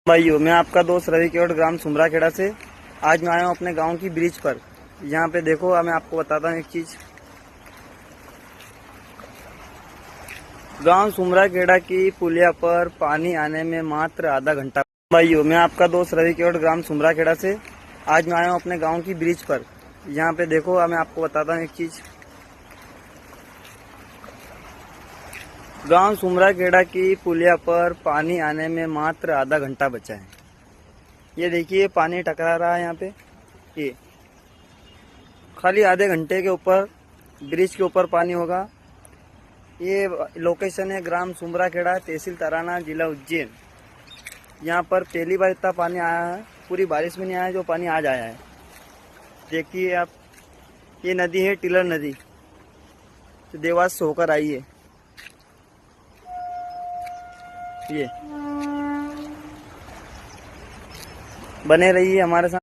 भाइयों, मैं आपका दोस्त रवि केवट ग्राम सुमराखेड़ा से। आज मैं आया हूँ अपने गांव की ब्रिज पर। यहाँ पे देखो, मैं आपको बताता हूँ एक चीज। गांव सुमराखेड़ा की पुलिया पर पानी आने में मात्र आधा घंटा। भाइयों, मैं आपका दोस्त रवि केवट ग्राम सुमराखेड़ा से। आज मैं आया हूँ अपने गाँव की ब्रिज पर। यहाँ पे देखो, मैं आपको बताता हूँ एक चीज। गांव सुमराखेड़ा की पुलिया पर पानी आने में मात्र आधा घंटा बचा है। ये देखिए, पानी टकरा रहा है यहाँ पे। ये खाली आधे घंटे के ऊपर ब्रिज के ऊपर पानी होगा। ये लोकेशन है ग्राम सुमराखेड़ा, तहसील तराना, जिला उज्जैन। यहाँ पर पहली बार इतना पानी आया है। पूरी बारिश में नहीं आया, जो पानी आज आया है। देखिए आप, ये नदी है टिलर नदी, तो देवास से होकर आई है। ये बने रहिए हमारे साथ।